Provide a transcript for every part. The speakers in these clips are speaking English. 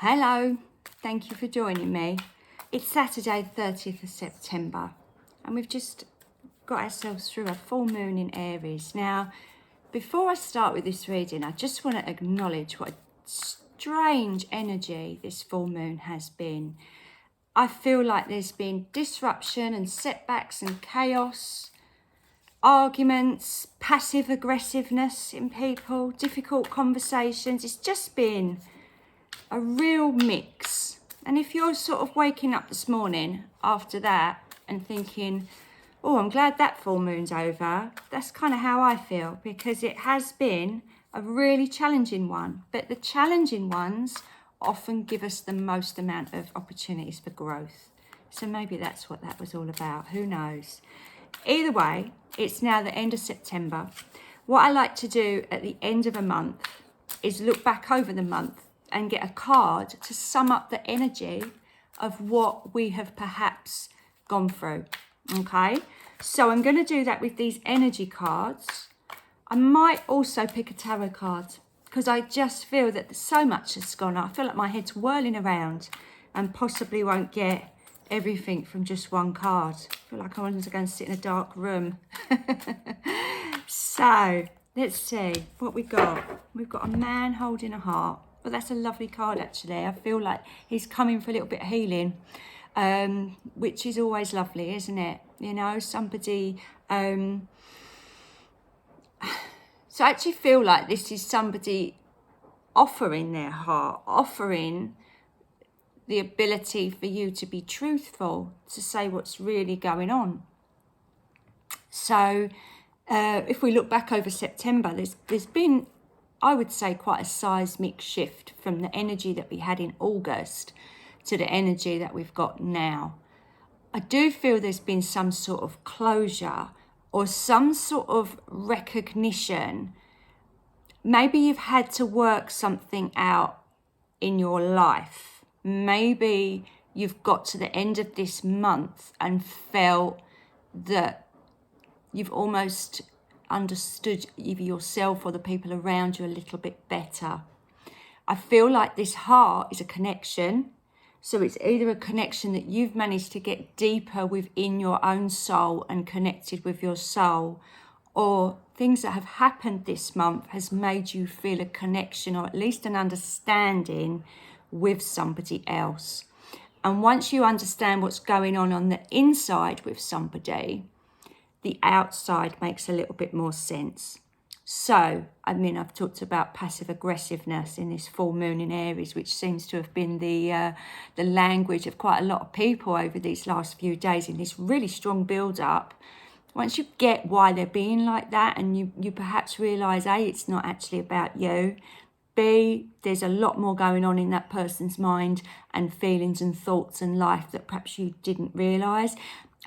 Hello, thank you for joining me. It's Saturday, 30th of September, and we've just got ourselves through a full moon in Aries. Now, before I start with this reading, I just want to acknowledge what a strange energy this full moon has been. I feel like there's been disruption and setbacks and chaos, arguments, passive aggressiveness in people, difficult conversations. It's just been a real mix. And if you're sort of waking up this morning after that and thinking, oh, I'm glad that full moon's over, that's kind of how I feel, because it has been a really challenging one. But the challenging ones often give us the most amount of opportunities for growth. So maybe that's what that was all about. Who knows? Either way, it's now the end of September. What I like to do at the end of a month is look back over the month and get a card to sum up the energy of what we have perhaps gone through, okay? So I'm gonna do that with these energy cards. I might also pick a tarot card because I just feel that so much has gone on. I feel like my head's whirling around and possibly won't get everything from just one card. I feel like I wanted to go and sit in a dark room. So let's see what we got. We've got a man holding a heart. Well, that's a lovely card, actually. I feel like he's coming for a little bit of healing, which is always lovely, isn't it? You know, somebody... So I actually feel like this is somebody offering their heart, offering the ability for you to be truthful, to say what's really going on. So if we look back over September, there's been, I would say, quite a seismic shift from the energy that we had in August to the energy that we've got now. I do feel there's been some sort of closure or some sort of recognition. Maybe you've had to work something out in your life. Maybe you've got to the end of this month and felt that you've almost understood either yourself or the people around you a little bit better. I feel like this heart is a connection. So it's either a connection that you've managed to get deeper within your own soul and connected with your soul, or things that have happened this month has made you feel a connection or at least an understanding with somebody else. And once you understand what's going on the inside with somebody, the outside makes a little bit more sense. So, I mean, I've talked about passive aggressiveness in this full moon in Aries, which seems to have been the language of quite a lot of people over these last few days in this really strong build-up. Once you get why they're being like that, and you perhaps realise, A, it's not actually about you, B, there's a lot more going on in that person's mind and feelings and thoughts and life that perhaps you didn't realise.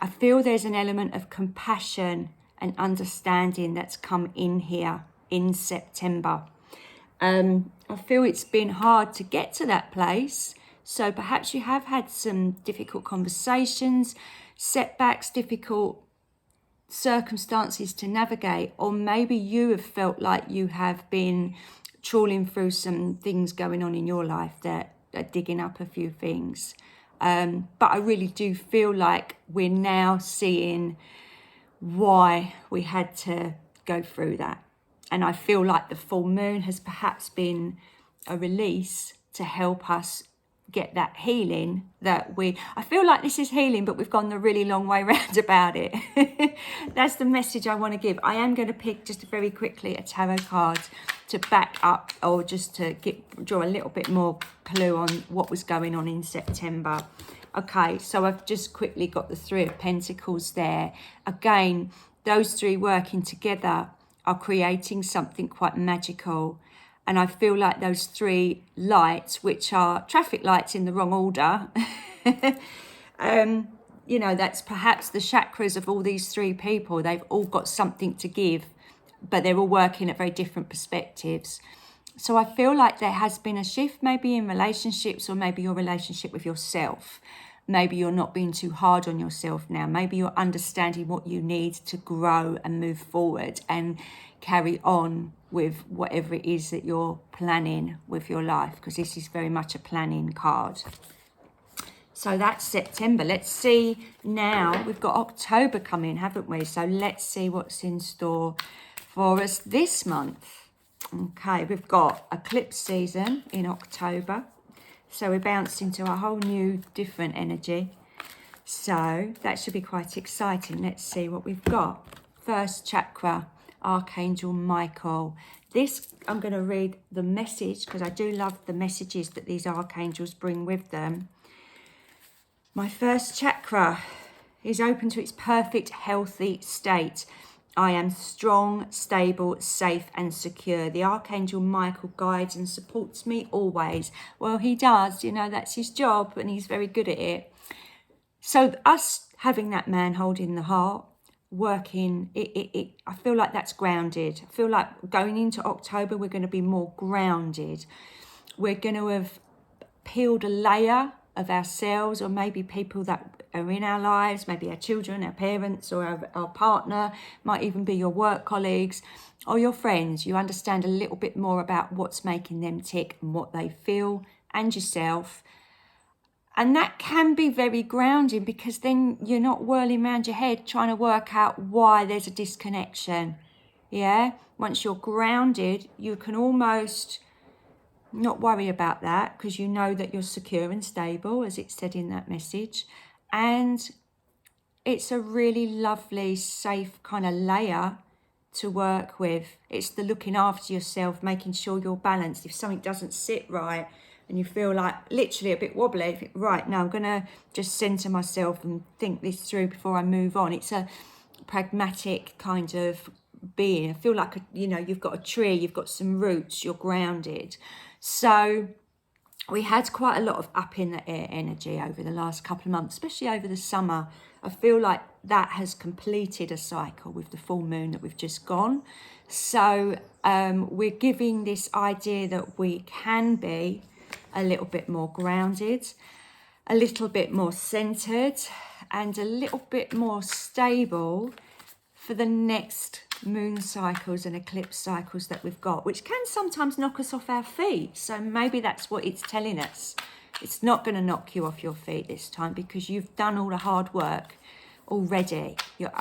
I feel there's an element of compassion and understanding that's come in here in September. I feel it's been hard to get to that place. So perhaps you have had some difficult conversations, setbacks, difficult circumstances to navigate, or maybe you have felt like you have been trawling through some things going on in your life that are digging up a few things. But I really do feel like we're now seeing why we had to go through that. And I feel like the full moon has perhaps been a release to help us get that healing I feel like this is healing, but we've gone the really long way round about it. That's the message I want to give. I am going to pick just very quickly a tarot card to back up, or just to draw a little bit more clue on what was going on in September. Okay, so I've just quickly got the Three of Pentacles there. Again, those three working together are creating something quite magical. And I feel like those three lights, which are traffic lights in the wrong order, you know, that's perhaps the chakras of all these three people. They've all got something to give, but they're all working at very different perspectives. So I feel like there has been a shift, maybe in relationships, or maybe your relationship with yourself. Maybe you're not being too hard on yourself now. Maybe you're understanding what you need to grow and move forward and carry on with whatever it is that you're planning with your life, because this is very much a planning card. So that's September. Let's see now. We've got October coming, haven't we? So let's see what's in store for us this month. Okay, we've got eclipse season in October. So we bounced into a whole new, different energy. So that should be quite exciting. Let's see what we've got. First chakra, Archangel Michael. This, I'm going to read the message, because I do love the messages that these archangels bring with them. My first chakra is open to its perfect, healthy state. I am strong, stable, safe and secure. The Archangel Michael guides and supports me always. Well, he does, you know, that's his job and he's very good at it. So us having that man holding the heart, working, I feel like that's grounded. I feel like going into October, we're going to be more grounded. We're going to have peeled a layer of ourselves, or maybe people that are in our lives, maybe our children, our parents, or our partner, might even be your work colleagues or your friends. You understand a little bit more about what's making them tick and what they feel, and yourself. And that can be very grounding, because then you're not whirling around your head trying to work out why there's a disconnection. Yeah, once you're grounded, you can almost not worry about that, because you know that you're secure and stable, as it said in that message. And it's a really lovely, safe kind of layer to work with. It's the looking after yourself, making sure you're balanced. If something doesn't sit right and you feel like literally a bit wobbly, right, now I'm going to just center myself and think this through before I move on. It's a pragmatic kind of being. I feel like, you know, you've got a tree, you've got some roots, you're grounded. So we had quite a lot of up in the air energy over the last couple of months, especially over the summer. I feel like that has completed a cycle with the full moon that we've just gone. So we're giving this idea that we can be a little bit more grounded, a little bit more centered, and a little bit more stable for the next moon cycles and eclipse cycles that we've got, which can sometimes knock us off our feet. So maybe that's what it's telling us. It's not going to knock you off your feet this time, because you've done all the hard work already. You're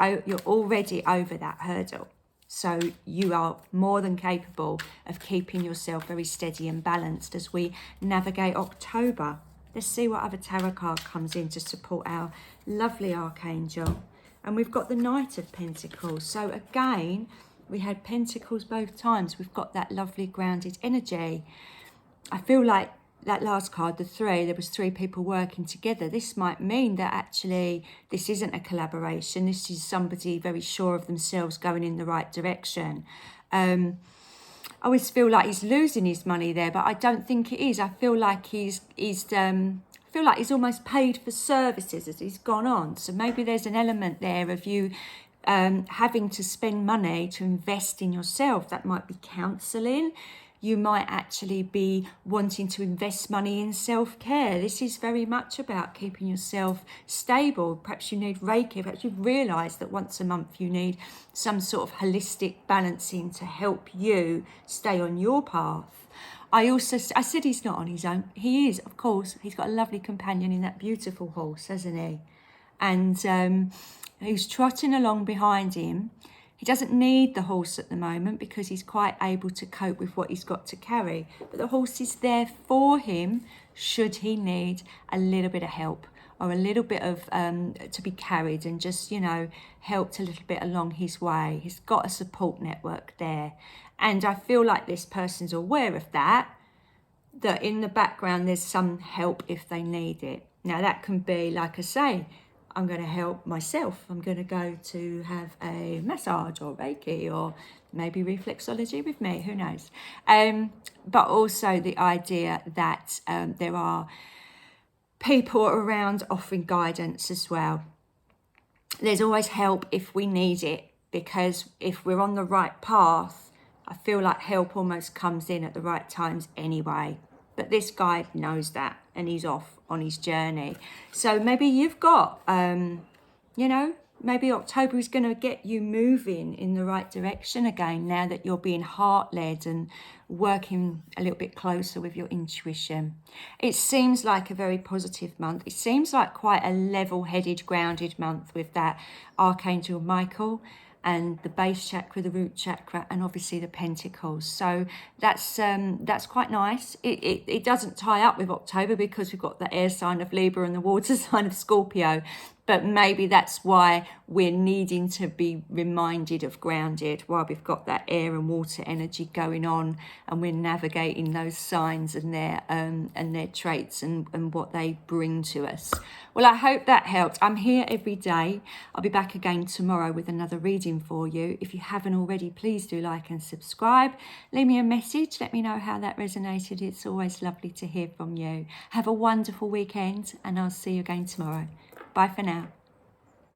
already over that hurdle. So you are more than capable of keeping yourself very steady and balanced as we navigate October. Let's see what other tarot card comes in to support our lovely archangel. And we've got the Knight of Pentacles. So again, we had Pentacles both times. We've got that lovely grounded energy. I feel like that last card, the 3, there was 3 people working together. This might mean that actually this isn't a collaboration. This is somebody very sure of themselves going in the right direction. I always feel like he's losing his money there, but I don't think it is. I feel like he's almost paid for services as he's gone on. So maybe there's an element there of you having to spend money to invest in yourself. That might be counselling. You might actually be wanting to invest money in self-care. This is very much about keeping yourself stable. Perhaps you need Reiki. Perhaps you've realised that once a month you need some sort of holistic balancing to help you stay on your path. I said he's not on his own. He is, of course. He's got a lovely companion in that beautiful horse, hasn't he? And who's trotting along behind him. He doesn't need the horse at the moment because he's quite able to cope with what he's got to carry. But the horse is there for him should he need a little bit of help or a little bit of to be carried and just, you know, helped a little bit along his way. He's got a support network there. And I feel like this person's aware of that in the background there's some help if they need it. Now that can be, like I say, I'm going to help myself. I'm going to go to have a massage or Reiki or maybe reflexology with me, who knows. But also the idea that there are people around offering guidance as well. There's always help if we need it, because if we're on the right path, I feel like help almost comes in at the right times anyway. But this guy knows that and he's off on his journey. So maybe you've got, you know, maybe October is going to get you moving in the right direction again, now that you're being heart-led and working a little bit closer with your intuition. It seems like a very positive month. It seems like quite a level-headed, grounded month with that Archangel Michael and the base chakra, the root chakra, and obviously the pentacles. So that's quite nice. It doesn't tie up with October because we've got the air sign of Libra and the water sign of Scorpio. But maybe that's why we're needing to be reminded of grounded while we've got that air and water energy going on, and we're navigating those signs and their traits and what they bring to us. Well, I hope that helped. I'm here every day. I'll be back again tomorrow with another reading for you. If you haven't already, please do like and subscribe. Leave me a message. Let me know how that resonated. It's always lovely to hear from you. Have a wonderful weekend, and I'll see you again tomorrow. Bye for now.